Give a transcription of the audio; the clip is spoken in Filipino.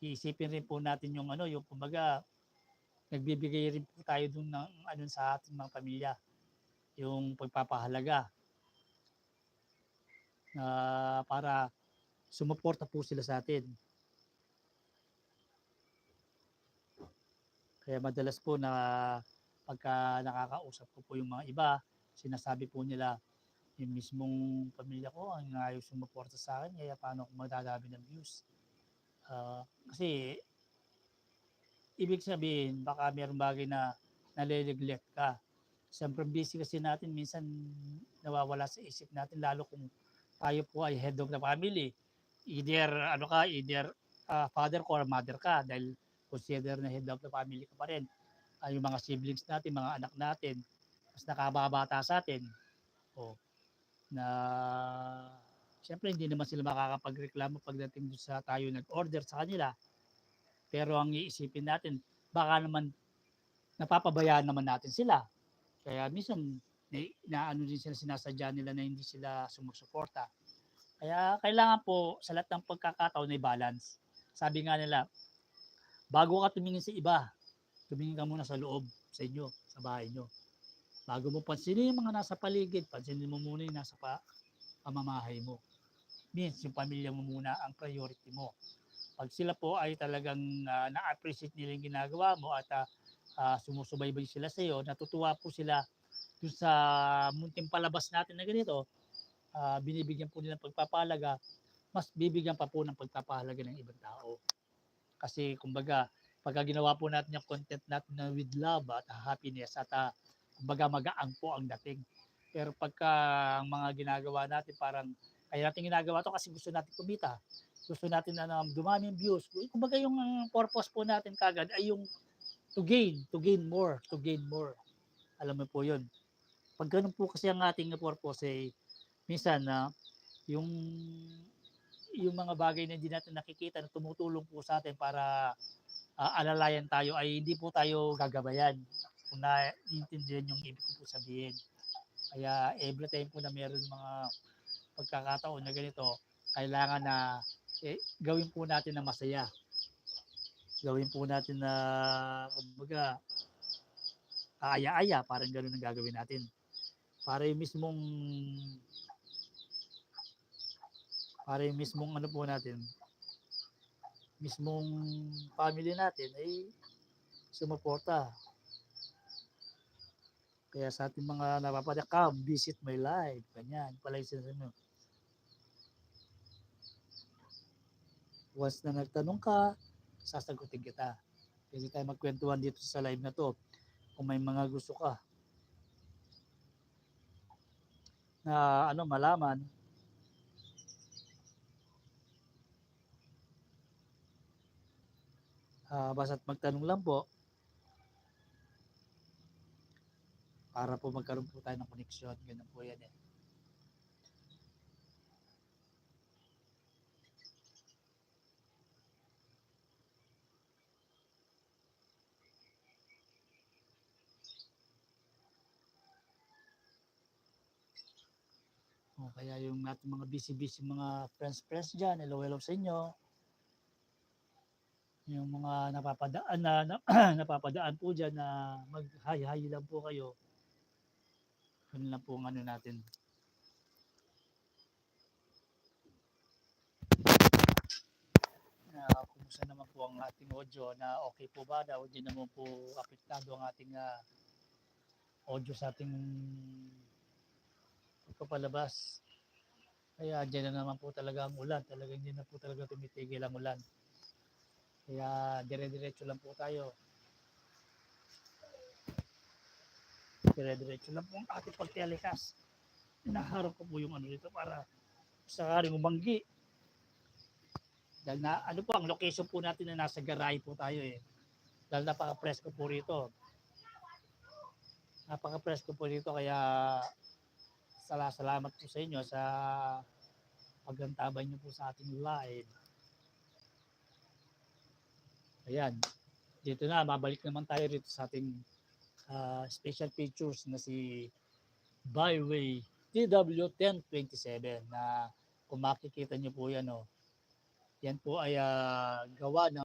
iisipin rin po natin yung ano, yung kumbaga nagbibigay rin po tayo dun ng ano sa ating mga pamilya, yung pagpapahalaga na para sumuporta po sila sa atin. Kaya madalas po na pagka nakakausap ko po yung mga iba, sinasabi po nila yung mismong pamilya ko ang ayaw sumuporta sa akin, kaya paano ako magdadami ng views. Kasi ibig sabihin baka mayroong bagay na nale-neglect ka. Siyempre busy kasi natin minsan nawawala sa isip natin lalo kung tayo po ay head of the family. Either ano ka, either father ko or mother ka dahil consider na head of the family ka pa rin. Yung mga siblings natin, mga anak natin, mas nakababata sa atin. O, na siyempre hindi naman sila makakapagreklamo pagdating sa tayo nag-order sa kanila. Pero ang iisipin natin, baka naman napapabayaan naman natin sila. Kaya minsan, ano din sila, sinasadya nila na hindi sila sumusuporta. Kaya kailangan po sa lahat ng pagkakataon may balance. Sabi nga nila, bago ka tumingin sa iba, tumingin ka muna sa loob sa inyo, sa bahay nyo. Bago mo pansinin yung mga nasa paligid, pansinin mo muna yung nasa pamamahay mo. Means yung pamilya mo muna ang priority mo. Pag sila po ay talagang na-appreciate nila yung ginagawa mo at sumusubaybay sila sa iyo, natutuwa po sila dun sa munting palabas natin na ganito, binibigyan po nila ng pagpapahalaga, mas bibigyan pa po ng pagpapahalaga ng ibang tao. Kasi kumbaga, pagka ginawa po natin yung content natin na with love at happiness at kumbaga magaang po ang dating. Pero pagka ang mga ginagawa natin parang kaya natin ginagawa to kasi gusto natin kumita. Gusto natin na dumami yung views. Kumbaga yung purpose po natin kagad ay yung to gain more, to gain more. Alam mo po yun. Pag ganun po kasi ang ating purpose ay minsan na yung mga bagay na hindi natin nakikita na tumutulong po sa atin para alalayan tayo ay hindi po tayo gagabayan kung naiintindihan yung ibig ko po sabihin. Kaya every time po na meron mga pagkakataon na ganito, kailangan na gawin po natin na masaya. Gawin po natin na kumbaga aya-aya, parang gano'n ang gagawin natin. Para yung mismong ano po natin, mismong family natin ay sumuporta. Kaya sa ating mga napapadyak, come visit my life. Ganyan, pala yung sinasabi mo. Once na nagtanong ka, sasagutin kita. Pwede tayo magkwentuhan dito sa live na to kung may mga gusto ka na malaman. Basta't magtanong lang po para po magkaroon po tayo ng koneksyon. Ganun po yan eh. Kaya yung ating mga busy mga friends dyan, hello sa inyo. Yung mga napapadaan po dyan na mag-hi lang po kayo. Yun lang po ang ano natin. Kumusta naman po ang ating audio na okay po ba daw? Hindi naman po apektado ang ating audio sa ating pagpapalabas. Kaya dyan na naman po talaga ang ulan. Talagang hindi na po talaga tumitigil ang ulan. Kaya dire-diretso lang po tayo. Dire-diretso lang po ang ating pagtiyalikas. Inaharap ko po yung ano dito para sakaling umanggi. Dahil na ano po ang location po natin na nasa garahe po tayo eh. Dahil napaka-presko po rito. Napaka-presko po rito kaya salamat po sa inyo sa paggantabay niyo po sa ating live. Ayan. Dito na, mabalik naman tayo rito sa ating special features na si Byway TW1027 na kung makikita niyo po yan, yan po ay gawa ng